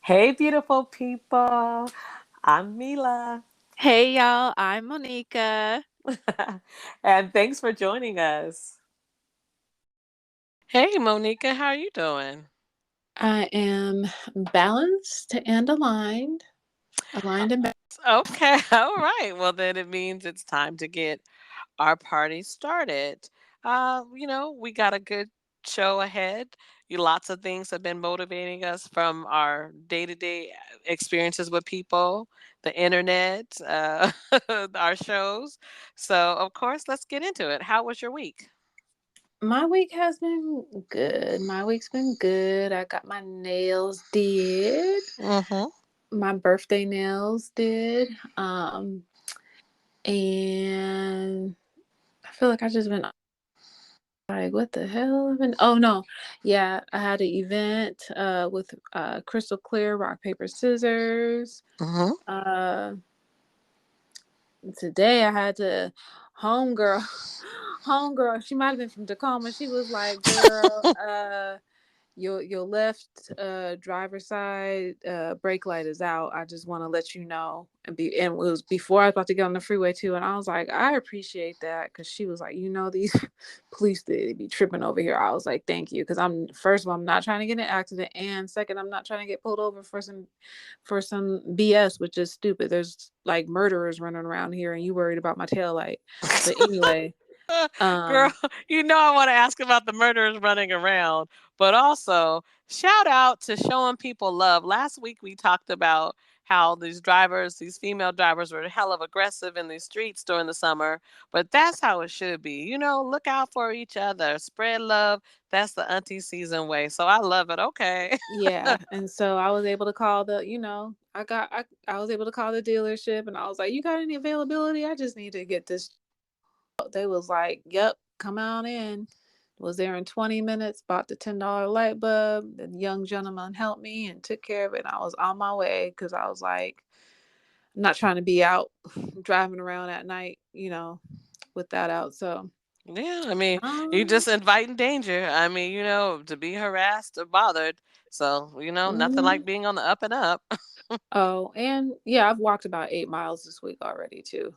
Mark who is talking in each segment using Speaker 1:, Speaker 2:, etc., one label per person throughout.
Speaker 1: Hey, beautiful people. I'm Mila.
Speaker 2: Hey y'all, I'm Monika.
Speaker 1: And thanks for joining us.
Speaker 3: Hey, Monica, how you doing?
Speaker 2: I am balanced and aligned and balanced.
Speaker 3: Okay, all right. Well, then it means it's time to get our party started. We got a good show ahead. Lots of things have been motivating us from our day-to-day experiences with people, the internet, our shows. So, of course, let's get into it. How was your week?
Speaker 2: My week has been good. My week's been good. I got my nails did.
Speaker 3: Mm-hmm.
Speaker 2: My birthday nails did. And I feel like I just been like, what the hell? Oh no, yeah, I had an event with Crystal Clear Rock Paper Scissors.
Speaker 3: Mm-hmm.
Speaker 2: Uh, Today I had to homegirl homegirl, she might have been from Tacoma. She was like, girl, your left driver's side brake light is out. I just want to let you know. And it was before I was about to get on the freeway too. And I was like, I appreciate that, because she was like, these police, they be tripping over here. I was like, thank you, because I'm, first of all, I'm not trying to get in an accident, and second, I'm not trying to get pulled over for some BS, which is stupid. There's like murderers running around here, and you worried about my tail light. But anyway,
Speaker 3: Girl,
Speaker 2: um,
Speaker 3: I want to ask about the murderers running around, but also shout out to showing people love. Last week we talked about how these female drivers were hell of aggressive in these streets during the summer, but that's how it should be. Look out for each other, spread love. That's the auntie season way. So I love it. Okay.
Speaker 2: yeah, and so I was able to call I was able to call the dealership, and I was like, you got any availability? I just need to get this. They was like, yep, come on in. Was there in 20 minutes, bought the $10 light bulb. The young gentleman helped me and took care of it, and I was on my way, because I was like, I'm not trying to be out driving around at night, with that out. So
Speaker 3: Yeah, I mean, you
Speaker 2: um
Speaker 3: just inviting danger. I mean, to be harassed or bothered. So, nothing
Speaker 2: mhm.
Speaker 3: like being on the up and up.
Speaker 2: Oh, and yeah, I've walked about 8 miles this week already too.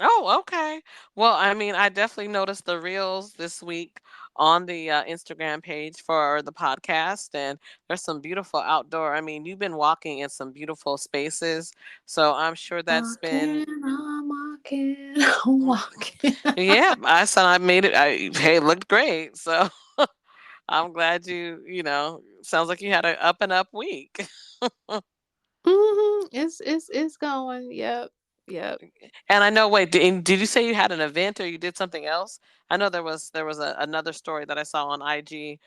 Speaker 3: Oh, okay. Well, I mean, I definitely noticed the reels this week on the Instagram page for the podcast, and there's some beautiful outdoor. I mean, you've been walking in some beautiful spaces, so I'm sure that's been.
Speaker 2: I'm walking, I'm
Speaker 3: Mm,
Speaker 2: walking.
Speaker 3: yeah, I said I made it. Hey, it looked great. So I'm glad sounds like you had an up and up week.
Speaker 2: It's going. Yep, yep.
Speaker 3: And I know, wait, did you say you had an event or you did something else? I know there was another story that I saw on IG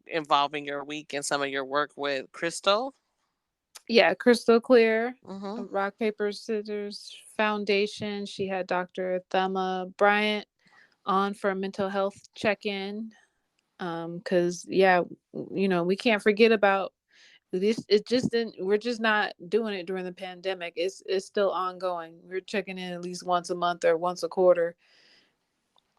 Speaker 3: involving your week and some of your work with Crystal.
Speaker 2: Yeah, Crystal Clear,
Speaker 3: Mm-hmm.
Speaker 2: Rock Paper Scissors Foundation. She had Dr. Thema Bryant on for a mental health check-in. Because yeah, we can't forget about this. It just didn't. We're just not doing it during the pandemic. It's still ongoing. We're checking in at least once a month or once a quarter.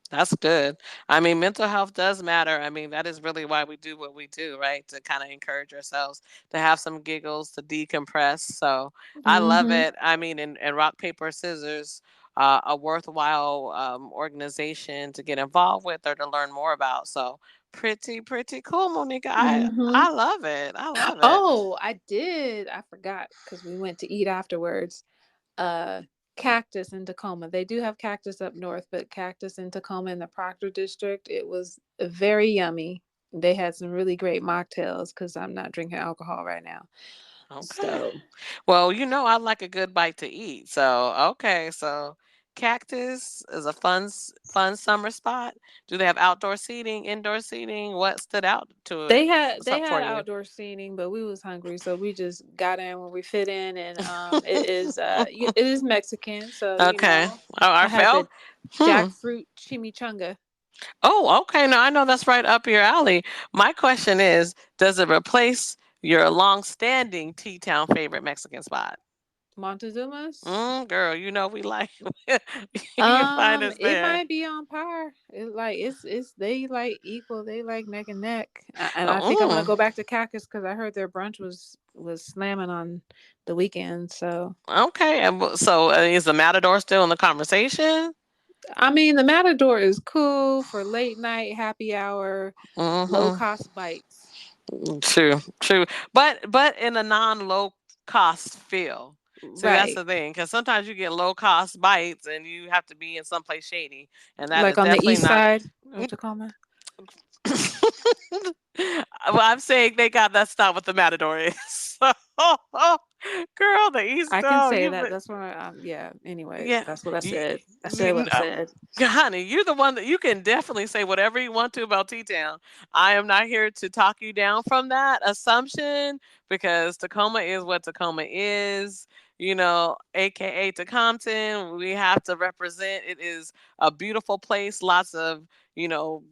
Speaker 3: That's good. I mean, mental health does matter. I mean, that is really why we do what we do, right? To kind of encourage ourselves, to have some giggles, to decompress. So I love
Speaker 2: Mm-hmm.
Speaker 3: it. I mean, and rock, paper, scissors, a worthwhile organization to get involved with or to learn more about. So pretty cool, Monica. I
Speaker 2: Mm-hmm.
Speaker 3: I love it. I love it.
Speaker 2: Oh, I did. I forgot, because we went to eat afterwards. Uh, Cactus in Tacoma. They do have Cactus up north, but Cactus in Tacoma in the Proctor district, it was very yummy. They had some really great mocktails, because I'm not drinking alcohol right now.
Speaker 3: Okay.
Speaker 2: So
Speaker 3: Well, I like a good bite to eat. So, okay. So, Cactus is a fun summer spot. Do they have outdoor seating, indoor seating? What stood out to it
Speaker 2: they had they
Speaker 3: for
Speaker 2: had
Speaker 3: you?
Speaker 2: outdoor seating, but we was hungry, so we just got in where we fit in, and it is Mexican, so
Speaker 3: Okay. Oh, I
Speaker 2: I had
Speaker 3: felt.
Speaker 2: the
Speaker 3: Hmm.
Speaker 2: jackfruit chimichanga.
Speaker 3: Oh, okay. Now I know that's right up your alley. My question is, does it replace your long-standing T-Town favorite Mexican spot?
Speaker 2: Montezuma's.
Speaker 3: Girl, we like you find us
Speaker 2: It
Speaker 3: there.
Speaker 2: might be on par. It's they like equal. They like neck and neck. And I think I'm gonna
Speaker 3: Oh,
Speaker 2: go back to Cactus, because I heard their brunch was was slamming on the weekend. So
Speaker 3: Okay, and so is the Matador still in the conversation?
Speaker 2: I mean, the Matador is cool for late night happy hour, low
Speaker 3: Mm-hmm.
Speaker 2: cost bites.
Speaker 3: True, true. But in a non-low cost feel. See, that's
Speaker 2: Right.
Speaker 3: the thing, because sometimes you get low cost bites and you have to be in someplace shady, and that
Speaker 2: Like
Speaker 3: is
Speaker 2: on the
Speaker 3: definitely
Speaker 2: east
Speaker 3: not.
Speaker 2: side of Tacoma.
Speaker 3: Well, I'm saying they got that's not what the Matador is. Girl, the East,
Speaker 2: I can
Speaker 3: oh,
Speaker 2: say
Speaker 3: you,
Speaker 2: that. That's why. Yeah. Anyway,
Speaker 3: yeah,
Speaker 2: that's what I
Speaker 3: you,
Speaker 2: said. I said
Speaker 3: you,
Speaker 2: what I said.
Speaker 3: honey, you're the one that you can definitely say whatever you want to about T Town. I am not here to talk you down from that assumption because Tacoma is what Tacoma is. AKA Tecompton. We have to represent. It is a beautiful place. Lots of you know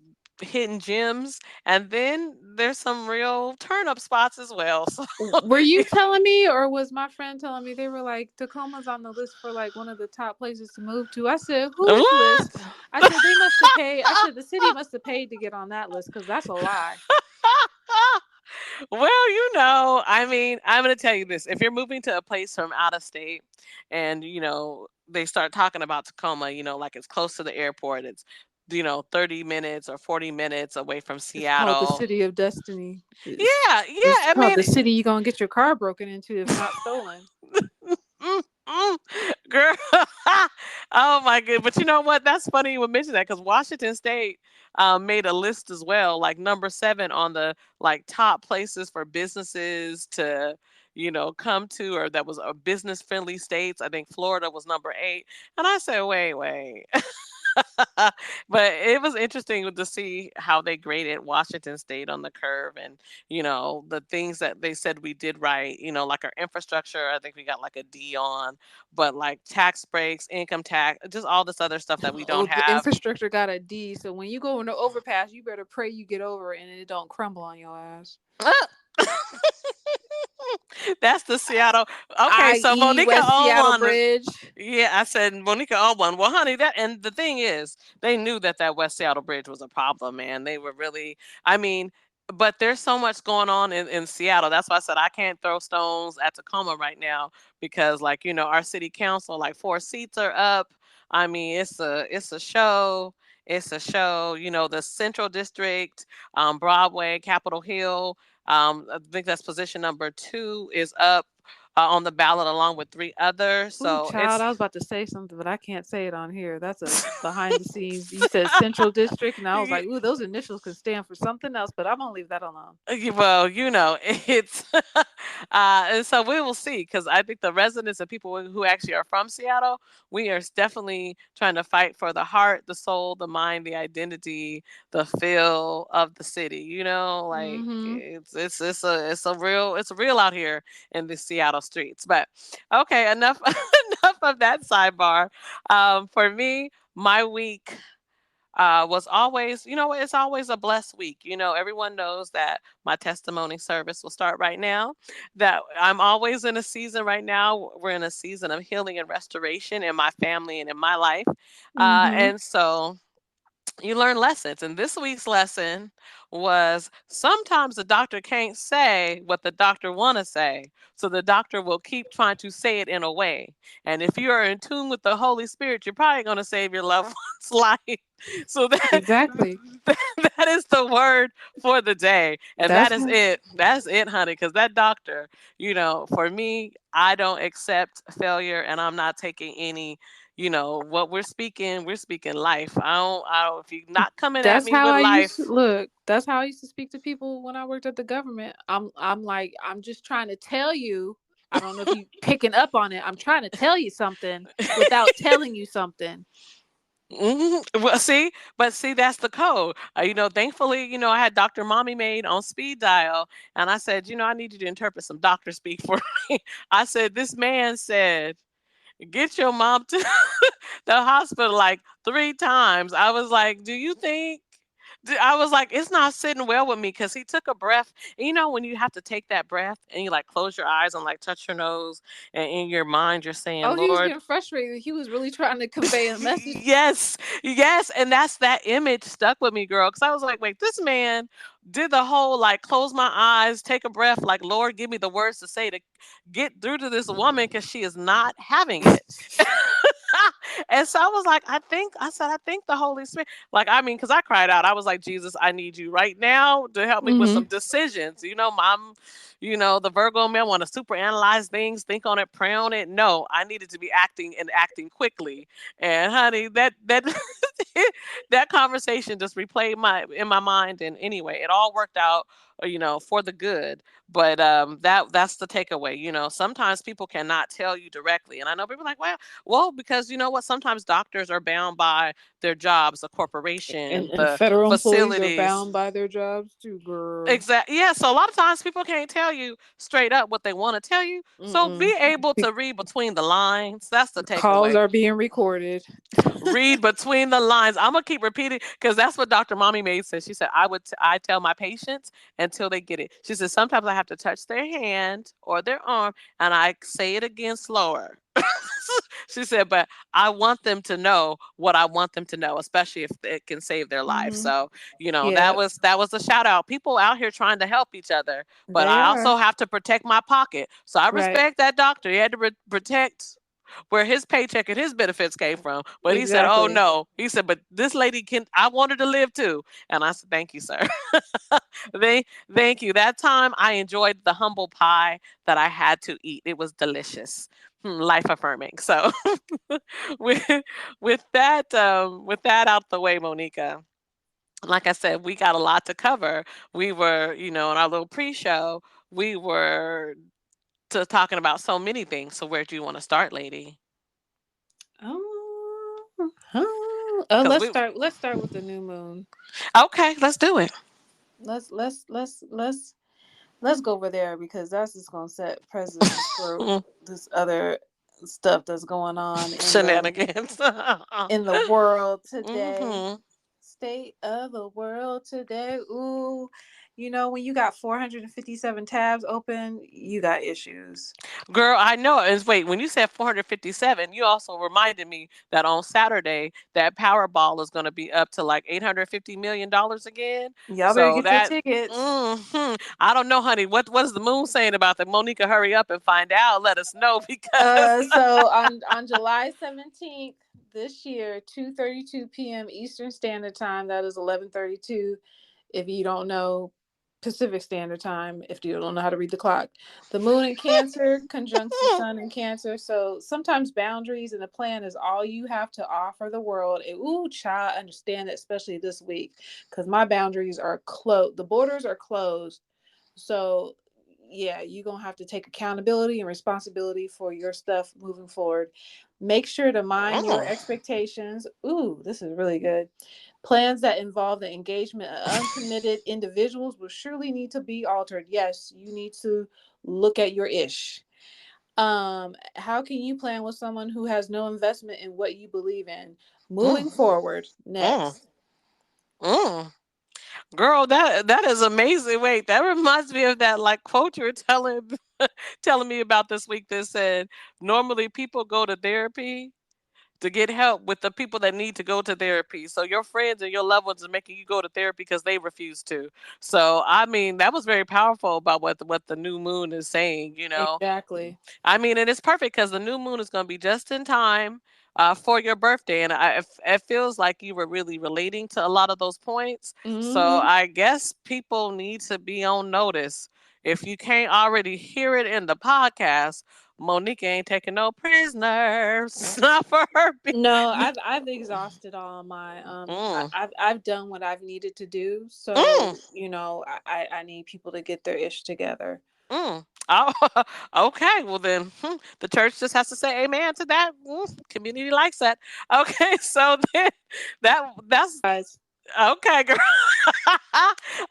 Speaker 3: hidden gems, and then there's some real turn up spots as well. So
Speaker 2: Were you telling me, or was my friend telling me they were like Tacoma's on the list for like one of the top places to move to? I said, whose
Speaker 3: what?
Speaker 2: list? I said they must have paid. I said the city must have paid to get on that list because that's a lie.
Speaker 3: Well, I mean, I'm going to tell you this. If you're moving to a place from out of state and, they start talking about Tacoma, like it's close to the airport, it's, 30 minutes or 40 minutes away from
Speaker 2: It's called the
Speaker 3: Seattle.
Speaker 2: City of Destiny.
Speaker 3: Yeah,
Speaker 2: It's
Speaker 3: yeah. I
Speaker 2: called
Speaker 3: mean,
Speaker 2: the city you're gonna get your car broken into if not stolen.
Speaker 3: mm, mm, girl. Oh my good. But you know what? That's funny you would mention that because Washington State made a list as well, like number 7 on the like top places for businesses to come to, or that was a business friendly states. I think Florida was number 8, and I said, wait. But it was interesting to see how they graded Washington State on the curve, and the things that they said we did right, like our infrastructure, I think we got like a D on, but like tax breaks, income tax, just all this other stuff that we
Speaker 2: Oh,
Speaker 3: don't
Speaker 2: the
Speaker 3: have.
Speaker 2: infrastructure got a D, so when you go in the overpass, you better pray you get over and it don't crumble on your ass.
Speaker 3: That's the Seattle. Okay, so
Speaker 2: I.e.,
Speaker 3: Monica
Speaker 2: West
Speaker 3: owned
Speaker 2: Seattle
Speaker 3: one.
Speaker 2: Bridge.
Speaker 3: Yeah, I said Monica owned one. Well, honey, that and the thing is, they knew that West Seattle Bridge was a problem, man. They were really, I mean, but there's so much going on in Seattle. That's why I said I can't throw stones at Tacoma right now because, like, our city council, like 4 seats are up. I mean, it's a show. It's a show. The Central District, Broadway, Capitol Hill. I think that's position number 2 is up on the ballot along with 3 others.
Speaker 2: Ooh,
Speaker 3: So
Speaker 2: child,
Speaker 3: it's
Speaker 2: I was about to say something, but I can't say it on here. That's a behind the scenes. You said Central District, and I was like, ooh, those initials could stand for something else, but I'm gonna leave that alone.
Speaker 3: well, it's and so we will see because I think the residents and people who actually are from Seattle, we are definitely trying to fight for the heart, the soul, the mind, the identity, the feel of the city. Like
Speaker 2: Mm-hmm.
Speaker 3: it's a real out here in the Seattle streets. But okay, enough enough of that sidebar. For me, my week was always, it's always a blessed week. Everyone knows that my testimony service will start right now. That I'm always in a season right now. We're in a season of healing and restoration in my family and in my life.
Speaker 2: Mm-hmm.
Speaker 3: And so you learn lessons. And this week's lesson was sometimes the doctor can't say what the doctor want to say. So the doctor will keep trying to say it in a way. And if you are in tune with the Holy Spirit, you're probably going to save your loved one's life. So that
Speaker 2: Exactly.
Speaker 3: that is the word for the day. And that
Speaker 2: That's
Speaker 3: is
Speaker 2: how.
Speaker 3: it. That's it, honey. Because that doctor, for me, I don't accept failure and I'm not taking any what we're speaking life. If you're not coming at
Speaker 2: That's
Speaker 3: me
Speaker 2: how
Speaker 3: with
Speaker 2: I used to
Speaker 3: life.
Speaker 2: look. That's how I used to speak to people when I worked at the government. I'm like, I'm just trying to tell you. I don't know if you picking up on it. I'm trying to tell you something without telling you something.
Speaker 3: Well, see, that's the code. Thankfully, I had Dr. Mommy Maid on speed dial, and I said, I need you to interpret some doctor speak for me. I said, this man said, get your mom to the hospital like 3 times. I was like, do you think I was like, it's not sitting well with me because he took a breath. And you know, when you have to take that breath and you like close your eyes and like touch your nose, and in your mind you're saying,
Speaker 2: Oh, he was
Speaker 3: Lord,
Speaker 2: getting frustrated. He was really trying to convey a message.
Speaker 3: yes, yes, and that's that image stuck with me, girl. Because I was like, wait, this man did the whole like close my eyes, take a breath, like Lord, give me the words to say to get through to this woman because she is not having it. And so I was like, I think the Holy Spirit, like, I mean, because I cried out. I was like, Jesus, I need you right now to help me with
Speaker 2: Mm-hmm.
Speaker 3: some decisions. You know, mom, you know, the Virgo man want to super analyze things, think on it, pray on it. No, I needed to be acting and acting quickly. And honey, that that conversation just replayed my in my mind. And anyway, it all worked out, you know, for the good. But that's the takeaway. You know, sometimes people cannot tell you directly, and I know people are like, well, because you know what? Sometimes doctors are bound by their jobs, the corporation,
Speaker 2: And
Speaker 3: the
Speaker 2: federal employees are
Speaker 3: facilities.
Speaker 2: bound by their jobs too, girl.
Speaker 3: Exactly. Yeah. So a lot of times people can't tell you straight up what they want to tell you. So
Speaker 2: Mm-mm.
Speaker 3: be able to read between the lines. That's the
Speaker 2: Calls
Speaker 3: takeaway.
Speaker 2: are being recorded.
Speaker 3: Read between the lines. I'm gonna keep repeating because that's what Dr. Mommy Maid said. She said I tell my patients until they get it. She said sometimes I have to touch their hand or their arm and I say it again slower. She said, but I want them to know what I want them to know, especially if it can save their life.
Speaker 2: Mm-hmm.
Speaker 3: So, you know,
Speaker 2: Yeah,
Speaker 3: that was a shout out. People out here trying to help each other, but
Speaker 2: they
Speaker 3: I
Speaker 2: are.
Speaker 3: also have to protect my pocket. So I
Speaker 2: Right.
Speaker 3: respect that doctor. He had to protect where his paycheck and his benefits came from. But he said, "Oh
Speaker 2: Exactly.
Speaker 3: no," he said, "But this lady can. I want her to live too." And I said, "Thank you, sir. they, thank you." That time I enjoyed the humble pie that I had to eat. It was delicious, life affirming. So, with with that out the way, Monica. Like I said, we got a lot to cover. We were, you know, in our little pre-show, we were talking about so many things. So where do you want to start, lady?
Speaker 2: Oh,
Speaker 3: Because
Speaker 2: let's
Speaker 3: we
Speaker 2: start. Let's start with the new moon.
Speaker 3: Okay, let's do it.
Speaker 2: Let's go over there because that's just gonna set precedence for
Speaker 3: Mm,
Speaker 2: this other stuff that's going on
Speaker 3: Shenanigans.
Speaker 2: in the world today.
Speaker 3: Hmm.
Speaker 2: State of the world today. Ooh, you know when you got 457 tabs open, you got issues.
Speaker 3: Girl, I know. And wait, when you said 457, you also reminded me that on Saturday, that Powerball is going to be up to like $850 million again.
Speaker 2: Y'all better
Speaker 3: So
Speaker 2: get your
Speaker 3: that,
Speaker 2: tickets.
Speaker 3: I don't know, honey. What is the moon saying about that? Monica, hurry up and find out. Let us know because.
Speaker 2: So on July 17th this year, 2:32 p.m. Eastern Standard Time, that is 11:32 if you don't know Pacific Standard Time, if you don't know how to read the clock. The moon in Cancer conjuncts the sun in Cancer. So sometimes boundaries and a plan is all you have to offer the world. And, ooh, child, understand that, especially this week, because my boundaries are closed. The borders are closed. So yeah, you're gonna have to take accountability and responsibility for your stuff moving forward. Make sure to mind your
Speaker 3: Mm.
Speaker 2: expectations. Ooh, this is really good. Plans that involve the engagement of uncommitted individuals will surely need to be altered. Yes, you need to look at your ish. How can you plan with someone who has no investment in what you believe in?
Speaker 3: Mm.
Speaker 2: Moving forward,
Speaker 3: Mm.
Speaker 2: next.
Speaker 3: Mm. Girl, that is amazing. Wait, that reminds me of that like quote you were telling me about this week that said normally people go to therapy to get help with the people that need to go to therapy. So your friends and your loved ones are making you go to therapy because they refuse to. So I mean, that was very powerful about what the new moon is saying. You know,
Speaker 2: Exactly.
Speaker 3: I mean, and it's perfect because the new moon is going to be just in time for your birthday, and it feels like you were really relating to a lot of those points. So
Speaker 2: Mm-hmm.
Speaker 3: I guess people need to be on notice. If you can't already hear it in the podcast, Monique ain't taking no prisoners. Not for her.
Speaker 2: No, I've exhausted all my
Speaker 3: Mm,
Speaker 2: I've done what I've needed to do.
Speaker 3: mm,
Speaker 2: So, you know, I need people to get their ish together.
Speaker 3: mm. Oh, okay. Well, then the church just has to say amen to that. Community likes that. Okay, so then that's
Speaker 2: Guys.
Speaker 3: okay, girl.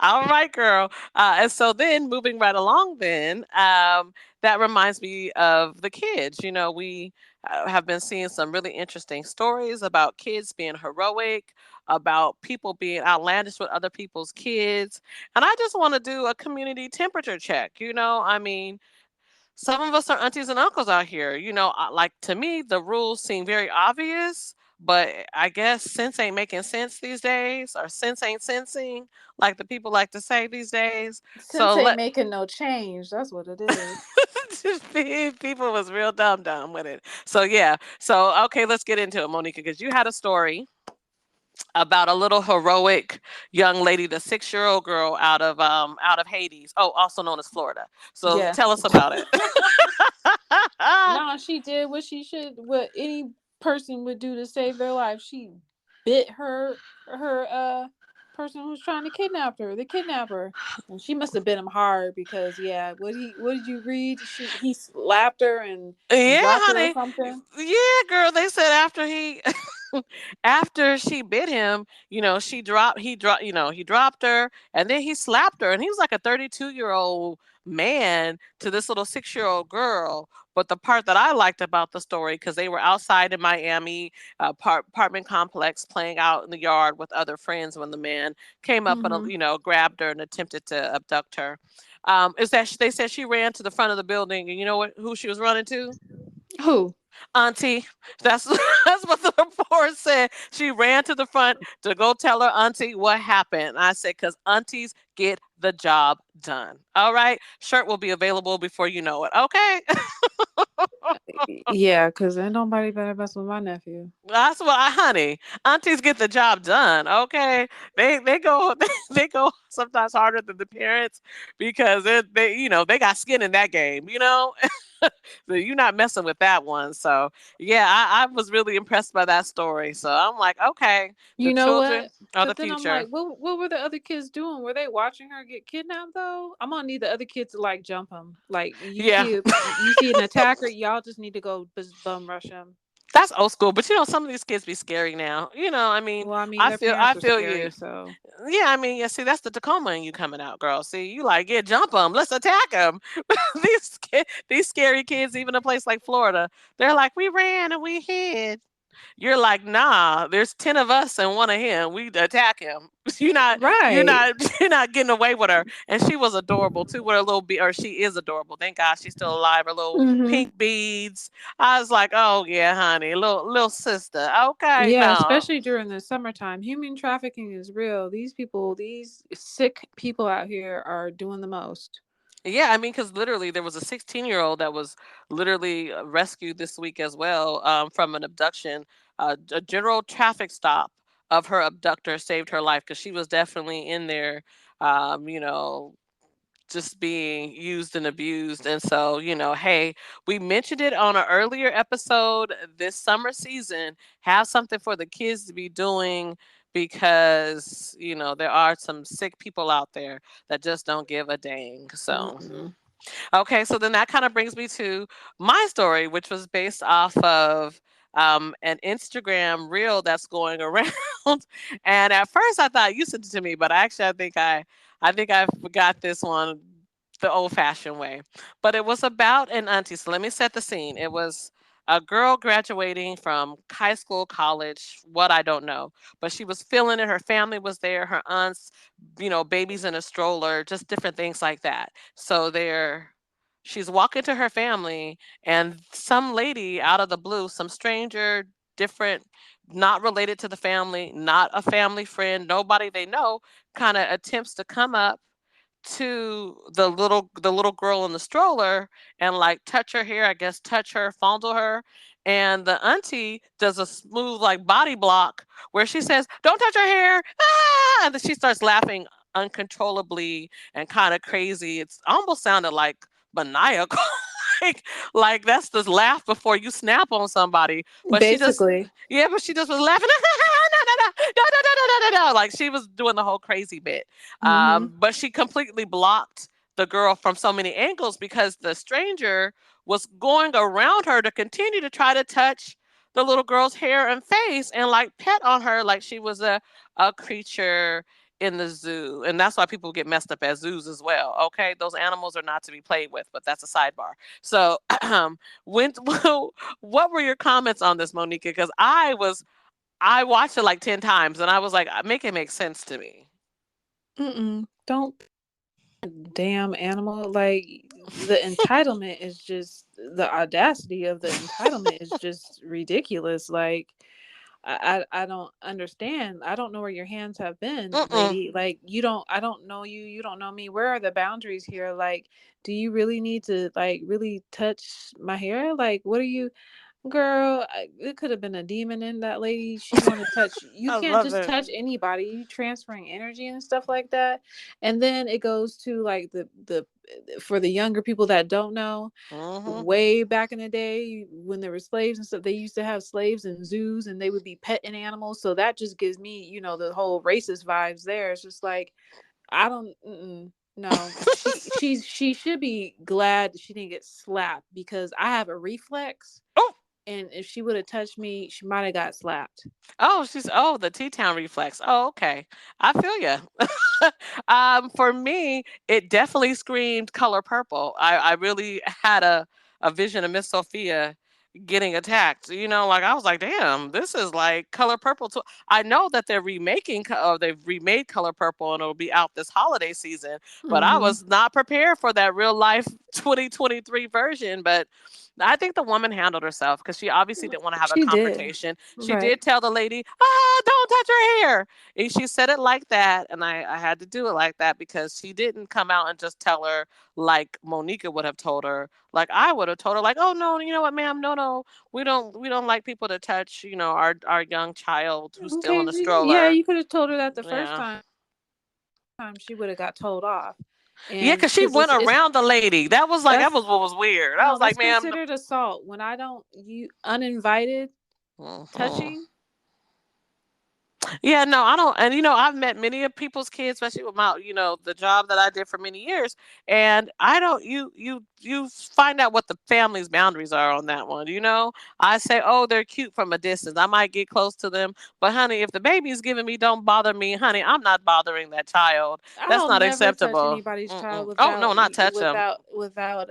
Speaker 3: All right, girl. And so then moving right along, then that reminds me of the kids. You know, we have been seeing some really interesting stories about kids being heroic, about people being outlandish with other people's kids. And I just want to do a community temperature check. I mean, some of us are aunties and uncles out here. Like to me, the rules seem very obvious, but I guess sense ain't making sense these days, or sense ain't sensing, like the people like to say these days.
Speaker 2: Since
Speaker 3: So
Speaker 2: ain't
Speaker 3: let
Speaker 2: making no change. That's what it is.
Speaker 3: people was real dumb with it. So yeah. So okay, let's get into it, Monica, because you had a story about a little heroic young lady, the 6-year-old girl out of Hades. Oh, also known as Florida. So
Speaker 2: Yeah.
Speaker 3: tell us about it.
Speaker 2: No, she did what she should, what any person would do to save their life. She bit her person who was trying to kidnap her, the kidnapper. And she must have bit him hard because yeah, what did you read? He slapped her and
Speaker 3: Yeah,
Speaker 2: dropped her or
Speaker 3: honey.
Speaker 2: something.
Speaker 3: Yeah, girl. They said after after she bit him, he dropped her, and then he slapped her, and he was like a 32-year-old man to this little 6-year-old girl. But the part that I liked about the story, because they were outside in Miami, apartment complex, playing out in the yard with other friends when the man came up and
Speaker 2: Mm-hmm.
Speaker 3: grabbed her and attempted to abduct her. Is that they said she ran to the front of the building, and you know who she was running to?
Speaker 2: Who?
Speaker 3: Auntie. That's that's what the report said. She ran to the front to go tell her auntie what happened. I said, because aunties get the job done. All right. Shirt will be available before you know it. Okay.
Speaker 2: Yeah, because ain't nobody better mess with my nephew.
Speaker 3: That's what honey. Aunties get the job done. Okay. They go they go sometimes harder than the parents, because they got skin in that game. So you're not messing with that one. So yeah, I was really impressed by that story. So I'm like, okay, the
Speaker 2: You know
Speaker 3: children
Speaker 2: what?
Speaker 3: are the
Speaker 2: But then I'm
Speaker 3: future.
Speaker 2: like, what were the other kids doing? Were they watching her get kidnapped though? I'm gonna need the other kids to like jump him. Like
Speaker 3: Yeah,
Speaker 2: you see an attacker, y'all just need to go bum rush him.
Speaker 3: that's old school. But some of these kids be scary now. I mean,
Speaker 2: Well, I mean,
Speaker 3: I
Speaker 2: their
Speaker 3: feel I
Speaker 2: parents are
Speaker 3: feel you.
Speaker 2: scary, so
Speaker 3: Yeah, I mean, yeah. See, that's the Tacoma in you coming out, girl. See, you like, yeah, jump them. Let's attack them. These scary kids, even a place like Florida, they're like, we ran and we hid. You're like, nah, there's 10 of us and one of him. We attack him. You're not, you're
Speaker 2: right.
Speaker 3: not, you're not getting away with her. And she was adorable too, with her little or she is adorable. Thank God she's still alive. Her little
Speaker 2: Hmm.
Speaker 3: pink beads. I was like, oh yeah, honey, little sister. Okay,
Speaker 2: Yeah,
Speaker 3: no.
Speaker 2: especially during the summertime, human trafficking is real. These people, these sick people out here, are doing the most.
Speaker 3: Yeah, I mean, because literally there was a 16-year-old that was literally rescued this week as well, from an abduction. A general traffic stop of her abductor saved her life, because she was definitely in there, um, you know, just being used and abused. And so, hey, we mentioned it on an earlier episode this summer season. Have something for the kids to be doing, because, there are some sick people out there that just don't give a dang. So,
Speaker 2: Mm-mm.
Speaker 3: okay, so then that kind of brings me to my story, which was based off of an Instagram reel that's going around. And at first, I thought you sent it to me, but actually, I think I forgot this one the old-fashioned way. But it was about an auntie. So let me set the scene. It was a girl graduating from high school, college, what I don't know, but she was feeling it. Her family was there, her aunts, babies in a stroller, just different things like that. So she's walking to her family, and some lady out of the blue, some stranger, different, not related to the family, not a family friend, nobody they know, kind of attempts to come up to the little girl in the stroller and like touch her hair, I guess, touch her, fondle her. And the auntie does a smooth like body block where she says, "Don't touch her hair." Ah! And then she starts laughing uncontrollably and kind of crazy. It's almost sounded like maniacal. like that's the laugh before you snap on somebody. But she just
Speaker 2: Basically.
Speaker 3: yeah, but she just was laughing. No, no, no, no, no, no, no, no, no. Like she was doing the whole crazy bit.
Speaker 2: Hmm.
Speaker 3: But she completely blocked the girl from so many angles, because the stranger was going around her to continue to try to touch the little girl's hair and face and like pet on her like she was a creature in the zoo. And that's why people get messed up at zoos as well. Okay, those animals are not to be played with, but that's a sidebar. So, when what were your comments on this, Monica? Because I watched it like 10 times and I was like, make it make sense to me.
Speaker 2: Mm-mm. Don't damn animal. Like the entitlement is just the audacity of the entitlement is just ridiculous. Like I don't understand. I don't know where your hands have been,
Speaker 3: Mm-mm.
Speaker 2: lady. Like I don't know you, you don't know me. Where are the boundaries here? Like, do you really need to like really touch my hair? Like, what are you girl, it could have been a demon in that lady. She want to touch. You
Speaker 3: I
Speaker 2: can't
Speaker 3: love
Speaker 2: just
Speaker 3: it.
Speaker 2: touch anybody. You transferring energy and stuff like that. And then it goes to like the for the younger people that don't know,
Speaker 3: Mm-hmm.
Speaker 2: way back in the day when there were slaves and stuff, they used to have slaves in zoos and they would be petting animals. So that just gives me, the whole racist vibes there. It's just like I don't. No, she should be glad she didn't get slapped because I have a reflex,
Speaker 3: Oh,
Speaker 2: and if she would have touched me, she might have got slapped.
Speaker 3: oh, the T Town reflex. Oh, okay. I feel you. For me, it definitely screamed color purple. I really had a vision of Miss Sophia getting attacked. Like I was like, damn, this is like color purple too. I know that they've remade color purple and it'll be out this holiday season, but I
Speaker 2: Mm-hmm.
Speaker 3: was not prepared for that real life 2023 version. But I think the woman handled herself because she obviously didn't want to have a
Speaker 2: She did.
Speaker 3: confrontation. She
Speaker 2: Right.
Speaker 3: did tell the lady, don't touch her hair. And she said it like that. And I had to do it like that because she didn't come out and just tell her like Monika would have told her. Like I would have told her, like, oh no, you know what, ma'am, no, we don't like people to touch, our young child who's still in
Speaker 2: Okay.
Speaker 3: a
Speaker 2: Yeah,
Speaker 3: stroller.
Speaker 2: you could have told her that the first
Speaker 3: Yeah.
Speaker 2: time she would have got told off,
Speaker 3: Yeah,
Speaker 2: and
Speaker 3: because she
Speaker 2: because
Speaker 3: went
Speaker 2: it's
Speaker 3: around the lady. That was
Speaker 2: that's
Speaker 3: what was weird. I
Speaker 2: no,
Speaker 3: was like,
Speaker 2: that's
Speaker 3: ma'am.
Speaker 2: considered assault when I don't you uninvited
Speaker 3: Mhm.
Speaker 2: touching.
Speaker 3: Yeah, no, I don't. And I've met many of people's kids, especially with my, the job that I did for many years. And I don't. You find out what the family's boundaries are on that one. I say, oh, they're cute from a distance. I might get close to them, but honey, if the baby's giving me, don't bother me, honey. I'm not bothering that child.
Speaker 2: I'll
Speaker 3: That's not
Speaker 2: never touch
Speaker 3: acceptable.
Speaker 2: anybody's child
Speaker 3: Mm-mm. Oh no, not touch them.
Speaker 2: without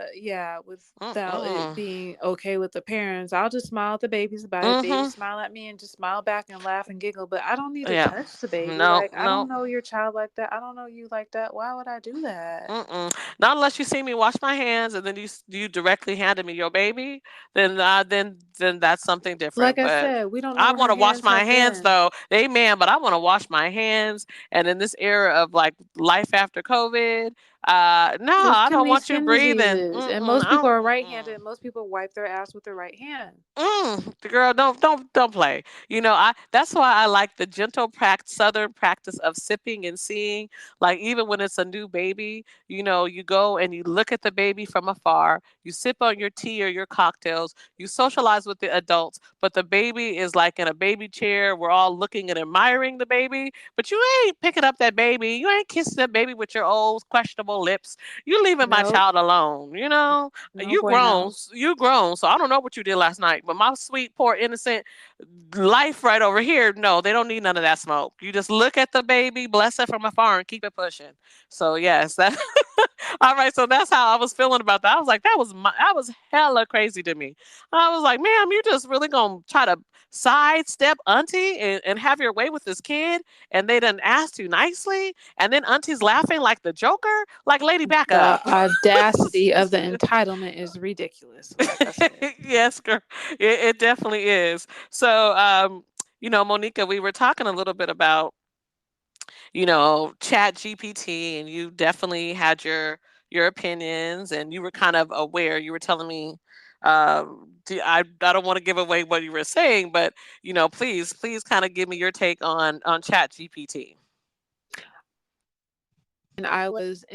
Speaker 2: it
Speaker 3: Mm-mm.
Speaker 2: being okay with the parents. I'll just smile at the baby's body. Baby
Speaker 3: Mm-hmm.
Speaker 2: smile at me and just smile back and laugh and giggle. But I don't need to
Speaker 3: Yeah.
Speaker 2: touch the baby.
Speaker 3: No,
Speaker 2: Like I don't
Speaker 3: no.
Speaker 2: know your child like that. I don't know you like that. Why would I do that?
Speaker 3: Mm-mm. Not unless you see me wash my hands and then you directly handed me your baby, then that's something
Speaker 2: Like
Speaker 3: different.
Speaker 2: I
Speaker 3: But
Speaker 2: said, we don't know
Speaker 3: I
Speaker 2: where
Speaker 3: want
Speaker 2: her
Speaker 3: to wash
Speaker 2: hands
Speaker 3: my
Speaker 2: have
Speaker 3: hands
Speaker 2: been.
Speaker 3: though. Amen. But I want to wash my hands. And in this era of like life after COVID, no,
Speaker 2: There's
Speaker 3: I
Speaker 2: too
Speaker 3: don't
Speaker 2: many
Speaker 3: want you
Speaker 2: skin
Speaker 3: breathing.
Speaker 2: diseases, and
Speaker 3: Mm-mm.
Speaker 2: most
Speaker 3: I
Speaker 2: people
Speaker 3: don't.
Speaker 2: are
Speaker 3: Mm-mm.
Speaker 2: right-handed. Most people wipe their ass with their right hand.
Speaker 3: The girl, don't play. I that's why I like the gentle southern practice of sipping and seeing. Like even when it's a new baby, you go and you look at the baby from afar. You sip on your tea or your cocktails. You socialize with the adults, but the baby is like in a baby chair. We're all looking and admiring the baby, but you ain't picking up that baby. You ain't kissing that baby with your old questionable lips. You leaving my
Speaker 2: Nope,
Speaker 3: child alone.
Speaker 2: no
Speaker 3: You grown,
Speaker 2: bueno.
Speaker 3: you grown, so I don't know what you did last night, but my sweet, poor, innocent life right over here, no, they don't need none of that smoke. You just look at the baby, bless it from afar, and keep it pushing. So yes, that. All right, so that's how I was feeling about that. I was like, that was hella crazy to me. I was like, ma'am, you just really gonna try to sidestep Auntie and have your way with this kid, and they done asked you nicely, and then Auntie's laughing like the Joker, like lady, back
Speaker 2: The
Speaker 3: up.
Speaker 2: audacity of the entitlement is ridiculous, like I said.
Speaker 3: Yes, girl. It definitely is. So, Monica, we were talking a little bit about, Chat GPT, and you definitely had your opinions, and you were kind of aware. You were telling me, I don't want to give away what you were saying, but please kind of give me your take on Chat GPT.
Speaker 2: And I was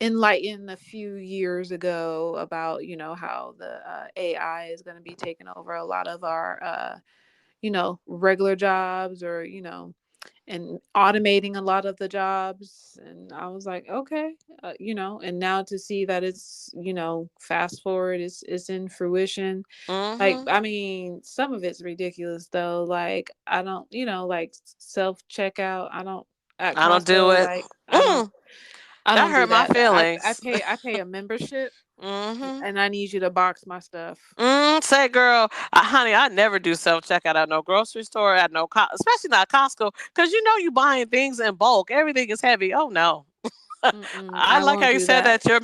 Speaker 2: enlightened a few years ago about, how the AI is going to be taking over a lot of our, regular jobs, or, and automating a lot of the jobs. And I was like, okay, and now to see that it's, fast forward, it's in fruition. Like,
Speaker 3: Mm-hmm.
Speaker 2: I mean, some of it's ridiculous though. Like, I don't, like self checkout. I don't at
Speaker 3: I don't do
Speaker 2: Costco.
Speaker 3: it.
Speaker 2: Like, I don't.
Speaker 3: Mm.
Speaker 2: I
Speaker 3: That
Speaker 2: don't do
Speaker 3: hurt my
Speaker 2: that.
Speaker 3: feelings.
Speaker 2: I pay a membership,
Speaker 3: Hmm.
Speaker 2: and I need you to box my stuff.
Speaker 3: Say, girl, honey, I never do self checkout at no grocery store, at no, especially not Costco, because you know you buying things in bulk. Everything is heavy. Oh no.
Speaker 2: Mm-mm,
Speaker 3: I
Speaker 2: I
Speaker 3: like how
Speaker 2: won't
Speaker 3: you
Speaker 2: do
Speaker 3: said
Speaker 2: that.
Speaker 3: that your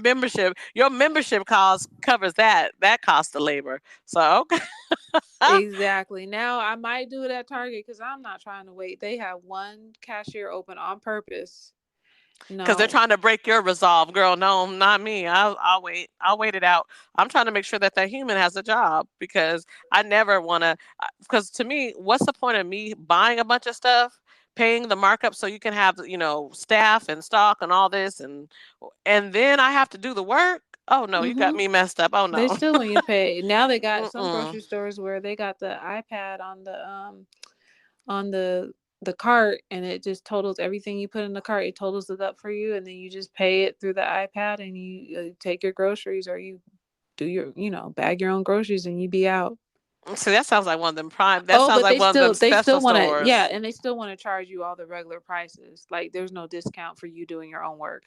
Speaker 3: membership cost covers that cost of labor. So okay.
Speaker 2: Exactly. Now I might do it at Target because I'm not trying to wait. They have one cashier open on purpose.
Speaker 3: Because they're
Speaker 2: No.
Speaker 3: trying to break your resolve, girl. No, not me. I'll wait. I'll wait it out. I'm trying to make sure that that human has a job because I never want to. Because to me, what's the point of me buying a bunch of stuff, paying the markup so you can have staff and stock and all this, and then I have to do the work. Oh no, you got
Speaker 2: Mm-hmm.
Speaker 3: me messed up. Oh
Speaker 2: They
Speaker 3: no.
Speaker 2: still want you to pay. Now they got some
Speaker 3: Mm-mm.
Speaker 2: grocery stores where they got the iPad on the cart, and it just totals everything you put in the cart. It totals it up for you, and then you just pay it through the iPad, and you take your groceries, or you do your bag your own groceries, and you be out.
Speaker 3: See, that sounds like one of them prime. That
Speaker 2: Oh,
Speaker 3: sounds
Speaker 2: but
Speaker 3: like one of them
Speaker 2: they
Speaker 3: special
Speaker 2: still want to, yeah,
Speaker 3: stores.
Speaker 2: and they still want to charge you all the regular prices. Like there's no discount for you doing your own work.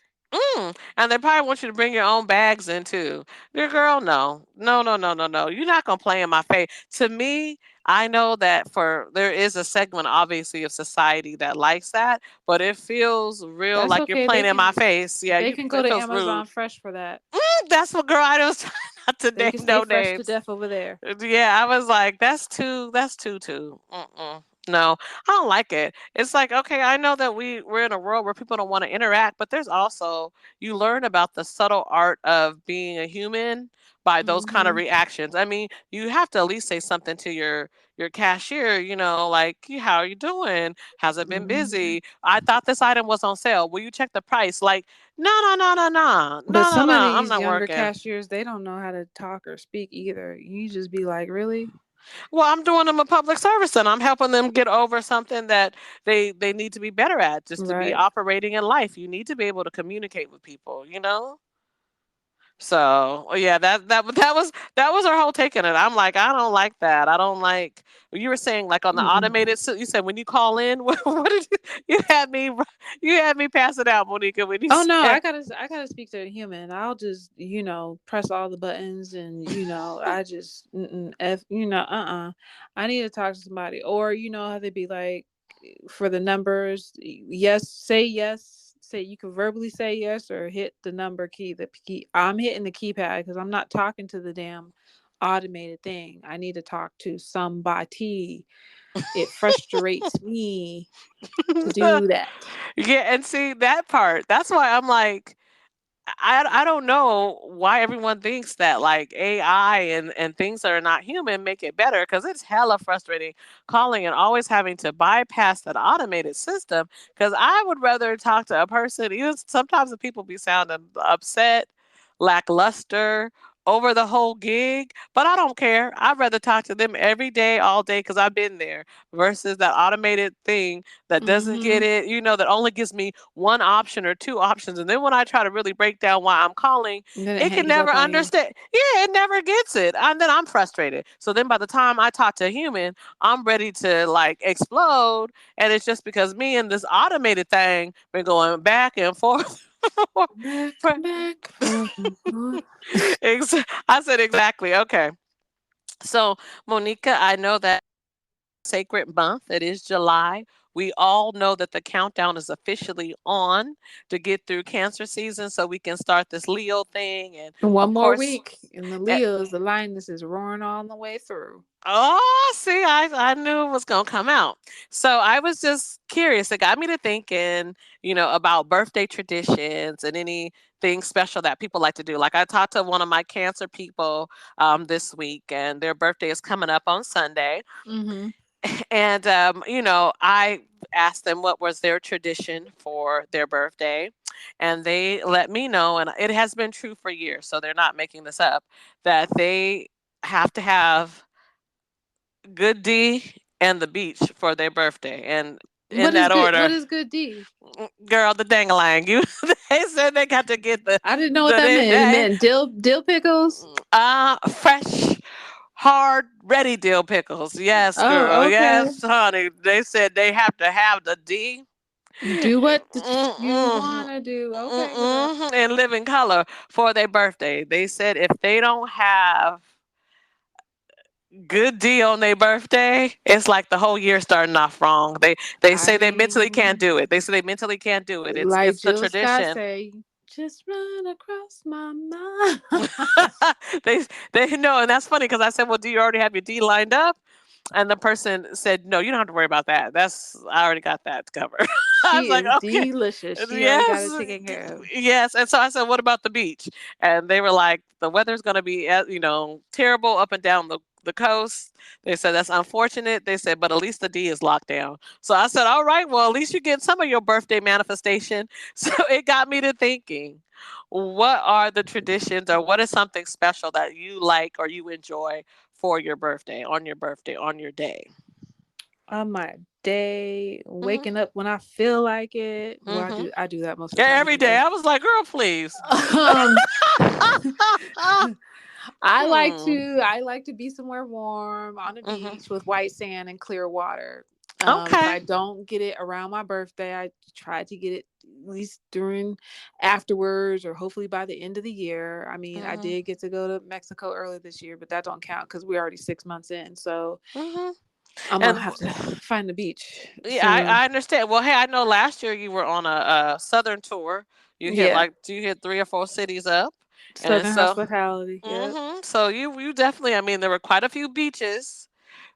Speaker 3: And they probably want you to bring your own bags in too. Dear girl, no. No, no, no, no, no. You're not gonna play in my face. To me, I know that for there is a segment obviously of society that likes that, but it feels real
Speaker 2: That's
Speaker 3: like you're
Speaker 2: okay.
Speaker 3: playing in my face. Yeah,
Speaker 2: They can go
Speaker 3: it
Speaker 2: to
Speaker 3: feels rude.
Speaker 2: Amazon Fresh for that.
Speaker 3: That's what girl I was trying not to
Speaker 2: They
Speaker 3: name
Speaker 2: can stay
Speaker 3: no
Speaker 2: fresh to
Speaker 3: names.
Speaker 2: death over there.
Speaker 3: Yeah, I was like, that's too. Mm-mm. No, I don't like it. It's like, okay, I know that we're in a world where people don't want to interact, but there's also you learn about the subtle art of being a human by those kind of
Speaker 2: Hmm.
Speaker 3: reactions. I mean, you have to at least say something to your cashier, like, how are you doing? Has it been
Speaker 2: Hmm.
Speaker 3: busy? I thought this item was on sale. Will you check the price? Like, no, no, no, no, no,
Speaker 2: But
Speaker 3: no, no,
Speaker 2: some
Speaker 3: no.
Speaker 2: of
Speaker 3: I'm
Speaker 2: these
Speaker 3: not
Speaker 2: younger
Speaker 3: working.
Speaker 2: cashiers, they don't know how to talk or speak either. You just be like, really?
Speaker 3: Well, I'm doing them a public service and I'm helping them get over something that they need to be better at just to be
Speaker 2: Right.
Speaker 3: operating in life. You need to be able to communicate with people. So yeah, that was our whole take on it. I'm like, I don't like that. I don't like you were saying like on the
Speaker 2: Mm-mm.
Speaker 3: automated. So you said when you call in, what did you had me pass it out, Monica, when you
Speaker 2: Oh no,
Speaker 3: said
Speaker 2: I gotta speak to a human. I'll just press all the buttons, and I just f I need to talk to somebody, or how they be like for the numbers. Yes, say you can verbally say yes, or hit the number key. The key. I'm hitting the keypad because I'm not talking to the damn automated thing. I need to talk to somebody. It frustrates me to do that.
Speaker 3: yeah, and see that part. That's why I'm like, I don't know why everyone thinks that like AI and things that are not human make it better because it's hella frustrating calling and always having to bypass that automated system. Because I would rather talk to a person. Even sometimes the people be sounding upset, lackluster over the whole gig, but I don't care. I'd rather talk to them every day, all day, because I've been there versus that automated thing that doesn't get
Speaker 2: Mm-hmm.
Speaker 3: it, that only gives me one option or two options. And then when I try to really break down why I'm calling,
Speaker 2: And then it
Speaker 3: it can
Speaker 2: hangs
Speaker 3: never
Speaker 2: up on you.
Speaker 3: understand. Yeah, it never gets it. And then I'm frustrated. So then by the time I talk to a human, I'm ready to like explode. And it's just because me and this automated thing been going back and forth.
Speaker 2: Back, forth and forth.
Speaker 3: I said exactly. Okay. So, Monica, I know that sacred month. It is July. We all know that the countdown is officially on to get through Cancer season so we can start this Leo thing. And
Speaker 2: One
Speaker 3: of
Speaker 2: more
Speaker 3: course,
Speaker 2: week, and the
Speaker 3: eh,
Speaker 2: Leos, the lioness is roaring all the way through.
Speaker 3: oh, see, I knew it was going to come out. So I was just curious. It got me to thinking, about birthday traditions and anything special that people like to do. Like I talked to one of my Cancer people this week, and their birthday is coming up on Sunday.
Speaker 2: Mm-hmm.
Speaker 3: And I asked them what was their tradition for their birthday, and they let me know, and it has been true for years, so they're not making this up, that they have to have good D and the beach for their birthday, and in
Speaker 2: What is
Speaker 3: that
Speaker 2: good? What
Speaker 3: order.
Speaker 2: is good D?
Speaker 3: Girl, the dangalang, you they said they got to get the
Speaker 2: I didn't know what
Speaker 3: the
Speaker 2: that meant. It
Speaker 3: they,
Speaker 2: meant dill pickles.
Speaker 3: fresh, hard, ready dill pickles. Yes, girl.
Speaker 2: Oh, okay.
Speaker 3: Yes, honey. They said they have to have the D
Speaker 2: Do what you
Speaker 3: Mm-mm,
Speaker 2: wanna do. Okay, girl.
Speaker 3: mm-mm, and live in color for their birthday. They said if they don't have good D on their birthday, it's like the whole year starting off wrong. They
Speaker 2: I
Speaker 3: say they mentally can't
Speaker 2: mean,
Speaker 3: do it. They say they mentally can't do it.
Speaker 2: like
Speaker 3: It's the
Speaker 2: Jill Scott
Speaker 3: tradition.
Speaker 2: say, just run across my mind.
Speaker 3: they they know, and that's funny because I said, "Well, do you already have your D lined up?" And the person said, "No, you don't have to worry about that. That's I already got that covered." I was
Speaker 2: She
Speaker 3: like,
Speaker 2: is
Speaker 3: "Okay,
Speaker 2: delicious. She already got
Speaker 3: yes,
Speaker 2: it taken care of.
Speaker 3: yes." And so I said, "What about the beach?" And they were like, "The weather's going to be, terrible up and down the coast." They said that's unfortunate. They said, but at least the D is locked down. So I said, all right, well, at least you get some of your birthday manifestation. So it got me to thinking, what are the traditions or what is something special that you like or you enjoy for your birthday, on your day?
Speaker 2: On my day,
Speaker 3: Hmm.
Speaker 2: waking up when I feel like it. Well,
Speaker 3: Hmm.
Speaker 2: I do that most of
Speaker 3: Yeah,
Speaker 2: the time
Speaker 3: every day.
Speaker 2: anyway.
Speaker 3: I was like, girl, please.
Speaker 2: Um,
Speaker 3: Hmm.
Speaker 2: I like to be somewhere warm on a
Speaker 3: Hmm.
Speaker 2: beach with white sand and clear water. If
Speaker 3: Okay.
Speaker 2: I don't get it around my birthday, I try to get it at least during afterwards or hopefully by the end of the year. I mean, I
Speaker 3: Hmm.
Speaker 2: did get to go to Mexico early this year, but that don't count because we're already 6 months in. So
Speaker 3: Hmm.
Speaker 2: I'm gonna
Speaker 3: And
Speaker 2: have to find the beach
Speaker 3: yeah,
Speaker 2: soon.
Speaker 3: I understand. Well, hey, I know last year you were on a southern tour.
Speaker 2: Yeah,
Speaker 3: You hit 3 or 4 cities up, and
Speaker 2: Southern
Speaker 3: so,
Speaker 2: hospitality. Yep.
Speaker 3: so you definitely. I mean, there were quite a few beaches,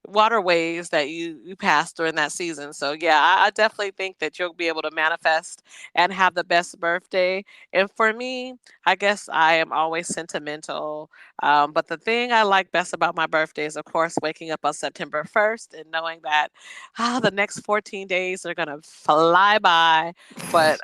Speaker 3: waterways that you passed during that season. So yeah, I definitely think that you'll be able to manifest and have the best birthday. And for me, I guess I am always sentimental. But the thing I like best about my birthday is, of course, waking up on September 1st and knowing that the next 14 days are gonna fly by. But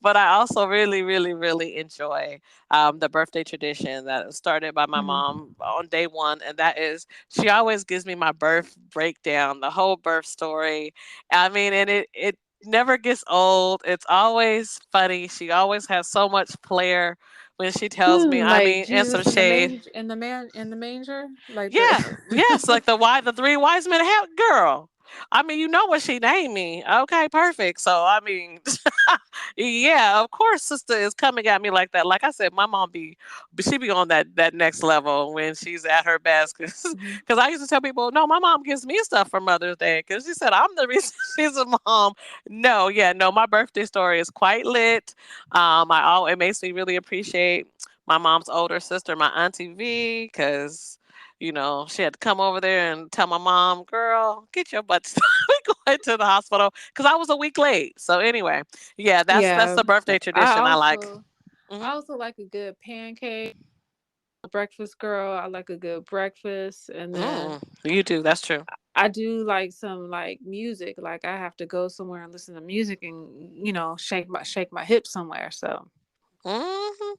Speaker 3: but I also really, really, really enjoy the birthday tradition that started by my
Speaker 2: Mhm.
Speaker 3: mom on day one, and that is she always gives me my birth breakdown, the whole birth story. I mean, and it never gets old. It's always funny. She always has so much flair when she tells me. I
Speaker 2: Like
Speaker 3: mean, and some
Speaker 2: Jesus in the
Speaker 3: shade.
Speaker 2: manger, in the manger, like
Speaker 3: Yeah,
Speaker 2: the.
Speaker 3: yes, like the three wise men. Hell, girl. I mean, you know what she named me. Okay, perfect. So I mean, yeah, of course, sister is coming at me like that. Like I said, my mom she be on that next level when she's at her best. Because
Speaker 2: Mhm.
Speaker 3: I used to tell people, no, my mom gives me stuff for Mother's Day because she said I'm the reason she's a mom. No, yeah, no, my birthday story is quite lit. It makes me really appreciate my mom's older sister, my Auntie V, because she had to come over there and tell my mom, girl, get your butt we going to the hospital because I was a week late. So anyway, yeah, that's
Speaker 2: Yeah,
Speaker 3: the birthday
Speaker 2: I
Speaker 3: tradition I like.
Speaker 2: also
Speaker 3: Hmm.
Speaker 2: I also like a good pancake. Breakfast girl. I like a good breakfast, and then
Speaker 3: You do. That's true.
Speaker 2: I do like some like music. Like I have to go somewhere and listen to music and shake my hips somewhere. So
Speaker 3: Hmm.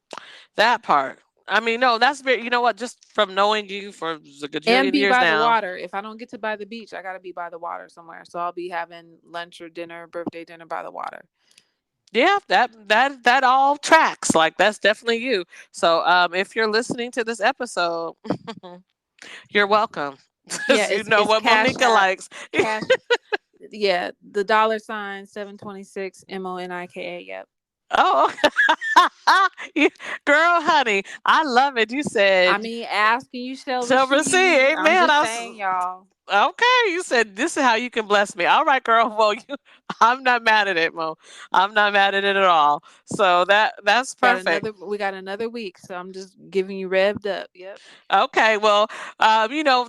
Speaker 3: That part. I mean, no, that's very. You know what? Just from knowing you for a
Speaker 2: and
Speaker 3: gajillion
Speaker 2: be
Speaker 3: years
Speaker 2: by the
Speaker 3: now.
Speaker 2: water. If I don't get to by the beach, I gotta be by the water somewhere. So I'll be having lunch or dinner, birthday dinner by the water.
Speaker 3: Yeah, that all tracks. Like that's definitely you. So, if you're listening to this episode, you're welcome.
Speaker 2: Yeah,
Speaker 3: 'Cause you
Speaker 2: it's
Speaker 3: know
Speaker 2: it's
Speaker 3: what
Speaker 2: Cash
Speaker 3: Monica
Speaker 2: App,
Speaker 3: likes.
Speaker 2: cash. Yeah, the $ 726 MONIKA. Yep.
Speaker 3: Oh, You- girl, honey, I love it. You
Speaker 2: I
Speaker 3: said,
Speaker 2: mean, ask and you shall
Speaker 3: shall
Speaker 2: receive.
Speaker 3: receive.
Speaker 2: I'm
Speaker 3: Amen.
Speaker 2: just saying, y'all.
Speaker 3: Okay, you said this is how you can bless me. All right, girl. Well, I'm not mad at it, Mo. I'm not mad at it at all. So that's perfect.
Speaker 2: We got another week, so I'm just giving you revved up. Yep.
Speaker 3: Okay, well,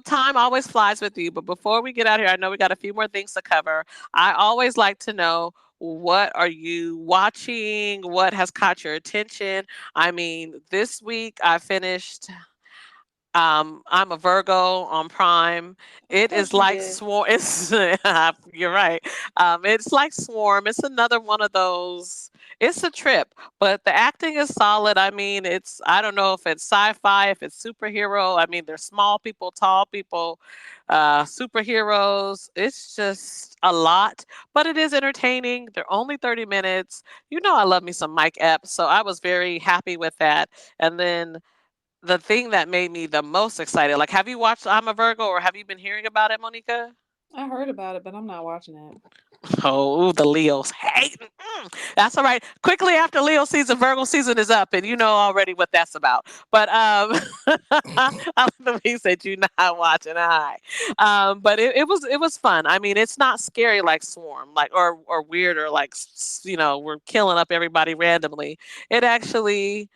Speaker 3: time always flies with you. But before we get out here, I know we got a few more things to cover. I always like to know, what are you watching? What has caught your attention? I mean, this week I finished. I'm a Virgo on Prime.
Speaker 2: Of
Speaker 3: It is
Speaker 2: course you
Speaker 3: like
Speaker 2: did.
Speaker 3: Swarm. It's you're right. It's like Swarm. It's another one of those. It's a trip, but the acting is solid. I mean, I don't know if it's sci-fi, if it's superhero. I mean, there's small people, tall people, superheroes. It's just a lot, but it is entertaining. They're only 30 minutes. I love me some Mike Epps, so I was very happy with that. And then the thing that made me the most excited, like, have you watched I'm a Virgo or have you been hearing about it, Monica?
Speaker 2: I heard about it, but I'm not watching it.
Speaker 3: Oh, the Leos hate. That's all right. Quickly after Leo season, Virgo season is up, and you know already what that's about. But I love the way you said you not watching. Hi, but it was fun. I mean, it's not scary like Swarm, like or weird or like we're killing up everybody randomly. It actually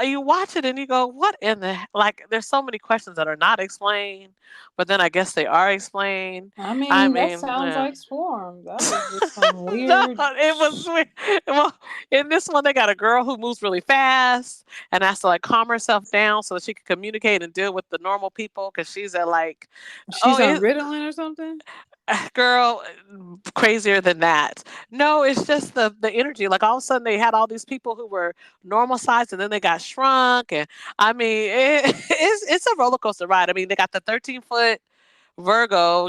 Speaker 3: you watch it and you go, what in the like? There's so many questions that are not explained, but then I guess they are explained.
Speaker 2: I
Speaker 3: I
Speaker 2: mean, that
Speaker 3: mean,
Speaker 2: sounds
Speaker 3: yeah.
Speaker 2: like Swarm. That was just some
Speaker 3: No,
Speaker 2: weird.
Speaker 3: it was weird. Well, in this one, they got a girl who moves really fast and has to like calm herself down so that she can communicate and deal with the normal people because she's at like, oh,
Speaker 2: She's on Ritalin or something.
Speaker 3: girl, crazier than that. No, it's just the energy. Like all of a sudden, they had all these people who were normal size, and then they got shrunk. And I mean, it's a roller coaster ride. I mean, they got the 13-foot Virgo,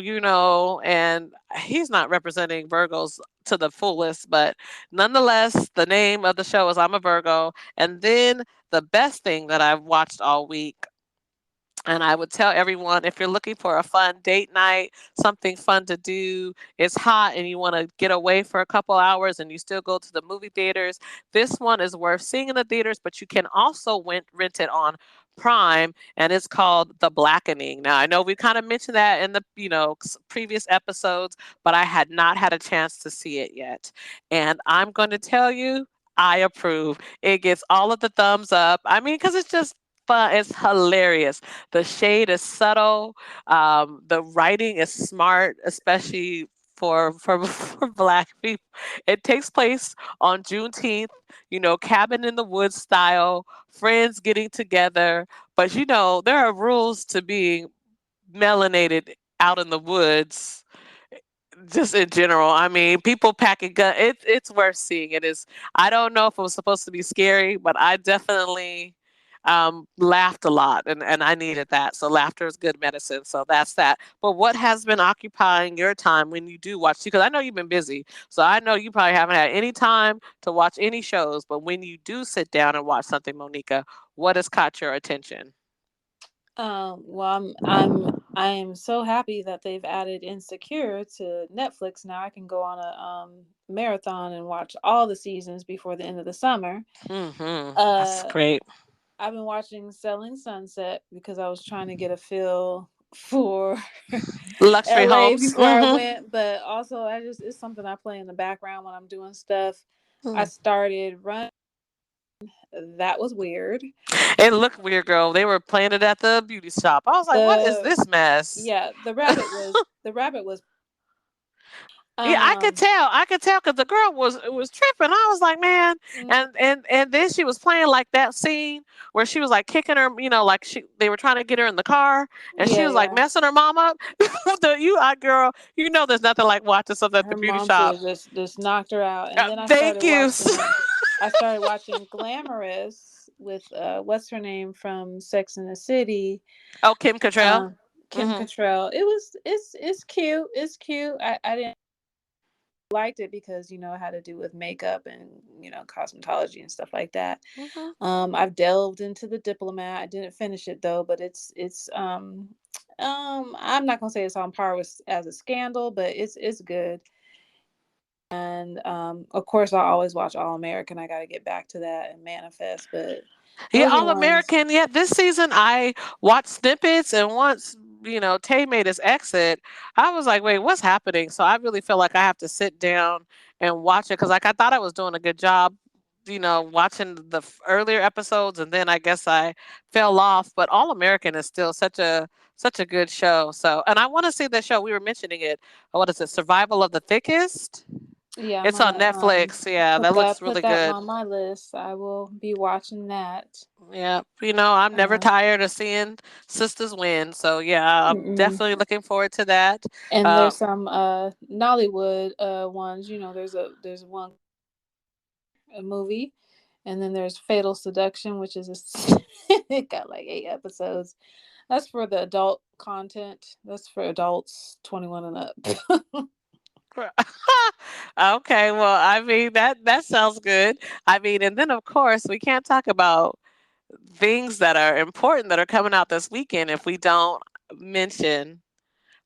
Speaker 3: and he's not representing Virgos to the fullest, but nonetheless, the name of the show is I'm a Virgo. And then the best thing that I've watched all week, and I would tell everyone, if you're looking for a fun date night, something fun to do, it's hot and you want to get away for a couple hours and you still go to the movie theaters, this one is worth seeing in the theaters, but you can also rent it on Prime, and it's called The Blackening. Now, I know we kind of mentioned that in the previous episodes, but I had not had a chance to see it yet. And I'm going to tell you, I approve. It gets all of the thumbs up. I mean, because it's just fun. It's hilarious. The shade is subtle. The writing is smart, especially for Black people. It takes place on Juneteenth. Cabin in the woods style, friends getting together. But there are rules to being melanated out in the woods just in general. I mean, people packing gun. It's worth seeing. It is. I don't know if it was supposed to be scary, but I definitely laughed a lot, and I needed that. So laughter is good medicine. So that's that. But what has been occupying your time when you do watch? Because I know you've been busy, so I know you probably haven't had any time to watch any shows. But when you do sit down and watch something, Monika, what has caught your attention?
Speaker 2: Well, I am so happy that they've added Insecure to Netflix. Now I can go on a marathon and watch all the seasons before the end of the summer.
Speaker 3: That's
Speaker 2: Uh,
Speaker 3: great.
Speaker 2: I've been watching Selling Sunset because I was trying to get a feel for
Speaker 3: Luxury
Speaker 2: LA
Speaker 3: homes.
Speaker 2: before I went, but also it's something I play in the background when I'm doing stuff. I started Run. That was weird.
Speaker 3: It looked weird, girl. They were playing it at the beauty shop. I was like, "What is
Speaker 2: The
Speaker 3: this mess?"
Speaker 2: Yeah, the rabbit was
Speaker 3: Yeah, I could
Speaker 2: um
Speaker 3: tell. I could tell because the girl was tripping. I was like, "Man,"
Speaker 2: mm,
Speaker 3: and then she was playing like that scene where she was like kicking her, like they were trying to get her in the car, and she
Speaker 2: yeah,
Speaker 3: was like
Speaker 2: yeah.
Speaker 3: messing her mom up. Girl, there's nothing like watching something at the
Speaker 2: Her
Speaker 3: beauty
Speaker 2: mom should
Speaker 3: shop.
Speaker 2: have just knocked her out. And then
Speaker 3: Thank you.
Speaker 2: I started watching Glamorous with what's her name from Sex and the City.
Speaker 3: Oh, Kim Cattrall.
Speaker 2: Kim
Speaker 3: Hmm.
Speaker 2: Cattrall. It's cute. It's cute. I didn't liked it because it had to do with makeup and cosmetology and stuff like that.
Speaker 3: Hmm.
Speaker 2: I've delved into The Diplomat. I didn't finish it though, but it's I'm not gonna say it's on par with as a Scandal, but it's good. And of course, I always watch All American. I got to get back to that and Manifest, but
Speaker 3: Yeah,
Speaker 2: those are the
Speaker 3: All
Speaker 2: ones.
Speaker 3: American. Yeah, this season I watched snippets, and once Tay made his exit, I was like, "Wait, what's happening?" So I really feel like I have to sit down and watch it because, like, I thought I was doing a good job, watching the earlier episodes, and then I guess I fell off. But All American is still such a good show. So, and I want to see the show. We were mentioning it. What is it? Survival of the Thickest.
Speaker 2: Yeah, I'm
Speaker 3: It's on
Speaker 2: gonna
Speaker 3: Netflix. Yeah, that looks
Speaker 2: put
Speaker 3: really
Speaker 2: that
Speaker 3: good.
Speaker 2: on my list. I will be watching that.
Speaker 3: Yeah, I'm never
Speaker 2: Um,
Speaker 3: tired of seeing sisters win. So yeah, I'm
Speaker 2: mm-mm.
Speaker 3: definitely looking forward to that.
Speaker 2: And
Speaker 3: Uh,
Speaker 2: there's some Nollywood ones. There's one a movie, and then there's Fatal Seduction, which is it got like 8 episodes. That's for the adult content. That's for adults 21 and up.
Speaker 3: okay, well, I mean that sounds good. I mean, and then of course we can't talk about things that are important that are coming out this weekend if we don't mention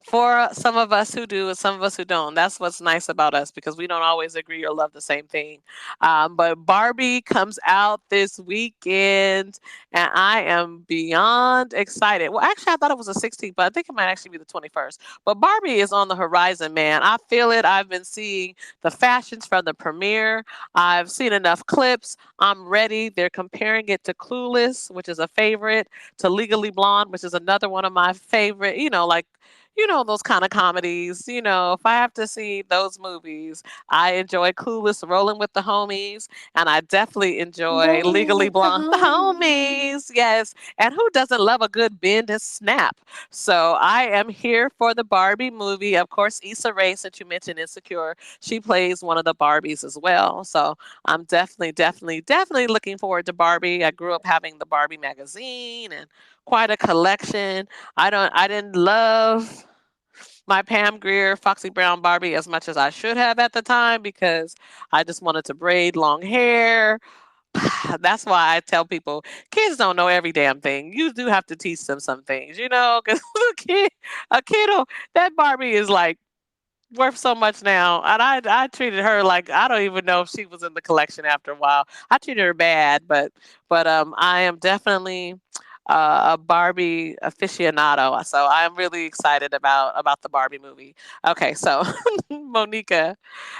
Speaker 3: For some of us who do and some of us who don't. That's what's nice about us because we don't always agree or love the same thing. But Barbie comes out this weekend, and I am beyond excited. Well, actually, I thought it was the 16th, but I think it might actually be the 21st. But Barbie is on the horizon, man. I feel it. I've been seeing the fashions from the premiere. I've seen enough clips. I'm ready. They're comparing it to Clueless, which is a favorite, to Legally Blonde, which is another one of my favorite. Those kind of comedies. If I have to see those movies, I enjoy Clueless, Rolling with the Homies, and I definitely enjoy
Speaker 2: Rolling
Speaker 3: Legally
Speaker 2: with the
Speaker 3: Blonde. The
Speaker 2: homies.
Speaker 3: Homies, yes. And who doesn't love a good bend and snap? So I am here for the Barbie movie. Of course, Issa Rae, since you mentioned Insecure, she plays one of the Barbies as well. So I'm definitely, definitely, definitely looking forward to Barbie. I grew up having the Barbie magazine and quite a collection. I didn't love my Pam Grier Foxy Brown Barbie as much as I should have at the time because I just wanted to braid long hair. That's why I tell people kids don't know every damn thing. You do have to teach them some things, because a kid, that Barbie is like worth so much now, and I treated her like I don't even know if she was in the collection after a while. I treated her bad, but I am definitely a Barbie aficionado, so I'm really excited about the Barbie movie. Okay, so Monica,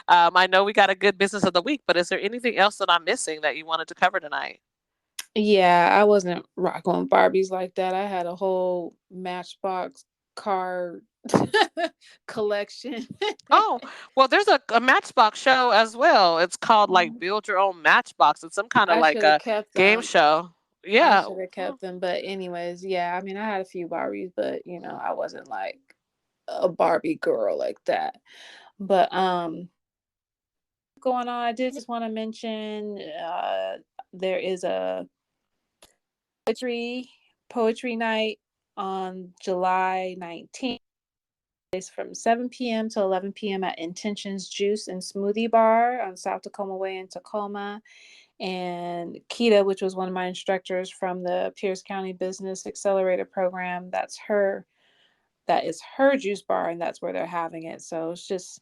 Speaker 3: I know we got a good business of the week, but is there anything else that I'm missing that you wanted to cover tonight?
Speaker 2: Yeah, I wasn't rocking with Barbies like that. I had a whole Matchbox car collection.
Speaker 3: Oh, well, there's a Matchbox show as well. It's called like
Speaker 2: Mhm.
Speaker 3: Build Your Own Matchbox. It's some kind of
Speaker 2: I
Speaker 3: like
Speaker 2: should have
Speaker 3: a
Speaker 2: kept
Speaker 3: game
Speaker 2: them.
Speaker 3: show.
Speaker 2: I
Speaker 3: Yeah.
Speaker 2: should have
Speaker 3: Well,
Speaker 2: kept them. But anyways, yeah, I mean, I had a few Barbies, but I wasn't like a Barbie girl like that. But going on, I did just want to mention there is a poetry poetry night on July 19th. It's from 7 p.m. to 11 p.m. at Intentions Juice and Smoothie Bar on South Tacoma Way in Tacoma. And Kita, which was one of my instructors from the Pierce County Business Accelerator program, that is her juice bar, and that's where they're having it. So it's just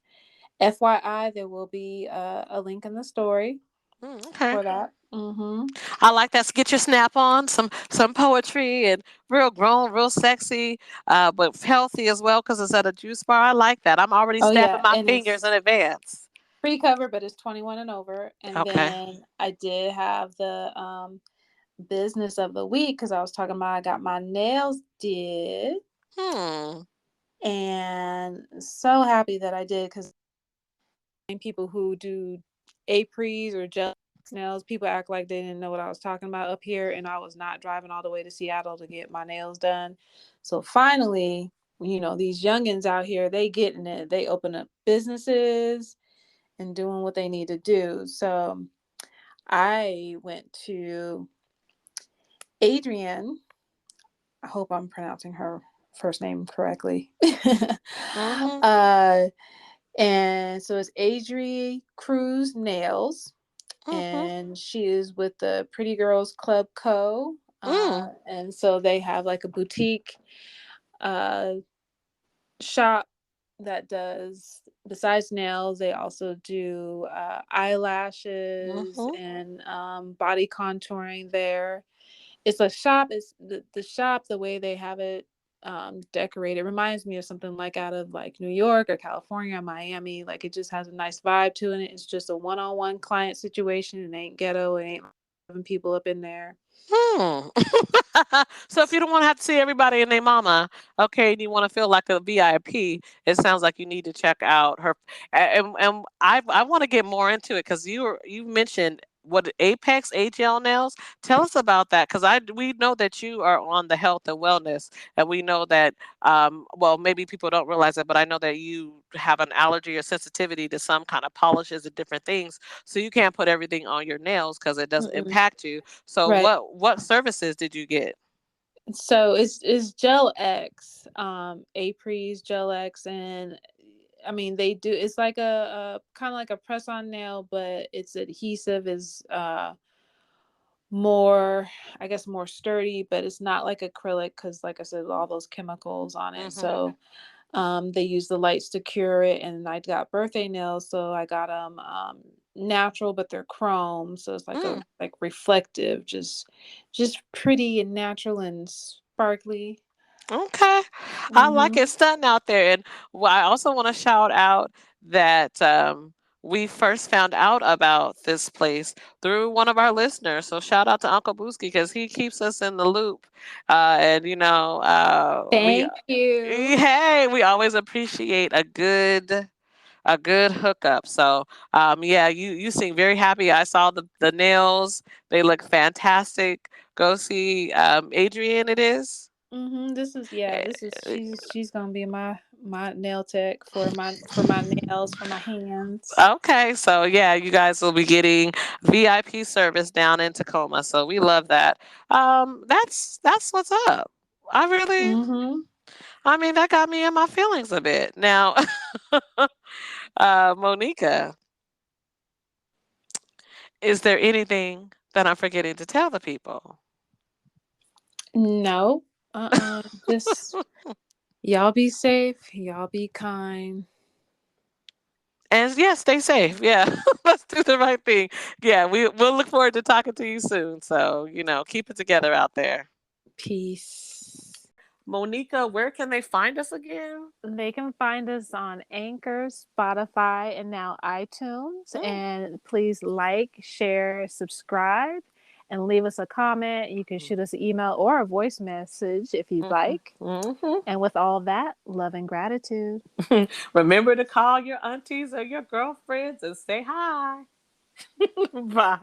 Speaker 2: FYI, there will be a link in the story
Speaker 3: okay.
Speaker 2: for that. Mm-hmm.
Speaker 3: I like that. Get your snap on, some poetry and real grown, real sexy, but healthy as well because it's at a juice bar. I like that. I'm already
Speaker 2: Oh
Speaker 3: snapping
Speaker 2: yeah,
Speaker 3: my
Speaker 2: and
Speaker 3: fingers
Speaker 2: it's
Speaker 3: in advance.
Speaker 2: free cover, but it's 21 and over. And
Speaker 3: Okay.
Speaker 2: then I did have the business of the week because I was talking about I got my nails did,
Speaker 3: Hmm.
Speaker 2: and so happy that I did because people who do apres or gel nails, people act like they didn't know what I was talking about up here, and I was not driving all the way to Seattle to get my nails done. So finally, these youngins out here, they getting it. They open up businesses and doing what they need to do. So I went to Adrienne. I hope I'm pronouncing her first name correctly.
Speaker 3: Mm-hmm.
Speaker 2: uh, and so it's Adri Cruz Nails,
Speaker 3: Mm-hmm.
Speaker 2: and she is with the Pretty Girls Club Co.
Speaker 3: Mm.
Speaker 2: And so they have like a boutique uh, shop that does, besides nails, they also do eyelashes
Speaker 3: Mm-hmm.
Speaker 2: and body contouring there. It's a shop. It's the shop, the way they have it decorated reminds me of something like out of like New York or California or Miami. Like it just has a nice vibe to it. It's just a one-on-one client situation. It ain't ghetto. It ain't having people up in there.
Speaker 3: Hmm. So if you don't want to have to see everybody and their mama, okay, and you want to feel like a VIP, it sounds like you need to check out her. And I want to get more into it because you mentioned what Apex AGL nails. Tell us about that because we know that you are on the health and wellness, and we know that well maybe people don't realize it, but I know that you have an allergy or sensitivity to some kind of polishes and different things, so you can't put everything on your nails because it doesn't
Speaker 2: Mm-mm.
Speaker 3: impact you. So
Speaker 2: Right.
Speaker 3: what services did you get?
Speaker 2: So it's Gel X, Apres Gel X, and I mean they do. It's like a kind of like a press on nail, but its adhesive is more, I guess, more sturdy, but it's not like acrylic because, like I said, all those chemicals on it.
Speaker 3: Mhm.
Speaker 2: So They use the lights to cure it, and I got birthday nails, so I got them natural, but they're chrome, so it's like a
Speaker 3: Mm,
Speaker 2: like reflective, just pretty and natural and sparkly.
Speaker 3: okay. I like
Speaker 2: Hmm.
Speaker 3: it stunting out there. And I also want to shout out that we first found out about this place through one of our listeners. So shout out to Uncle Booski because he keeps us in the loop. And, we,
Speaker 2: Thank you.
Speaker 3: hey, we always appreciate a good hookup. So, yeah, you seem very happy. I saw the nails; they look fantastic. Go see Adrian. It is.
Speaker 2: This is, yeah, this is,
Speaker 3: Eh,
Speaker 2: she's gonna be my nail tech for my nails, for my hands.
Speaker 3: Okay, so yeah, you guys will be getting VIP service down in Tacoma. So we love that. That's what's up. I really,
Speaker 2: Hmm.
Speaker 3: I mean, that got me in my feelings a bit. Now, Monica, is there anything that I'm forgetting to tell the people?
Speaker 2: No, just y'all be safe, y'all be kind.
Speaker 3: And yeah, stay safe. Yeah, let's do the right thing. Yeah, we'll look forward to talking to you soon. So keep it together out there.
Speaker 2: Peace.
Speaker 1: Monica, where can they find us again?
Speaker 2: They can find us on Anchor, Spotify, and now iTunes.
Speaker 3: Mm,
Speaker 2: And please like, share, subscribe, and leave us a comment. You can shoot us an email or a voice message if you'd
Speaker 3: mhm,
Speaker 2: like.
Speaker 3: mhm.
Speaker 2: And with all that, love and gratitude.
Speaker 1: Remember to call your aunties or your girlfriends and say hi. Bye.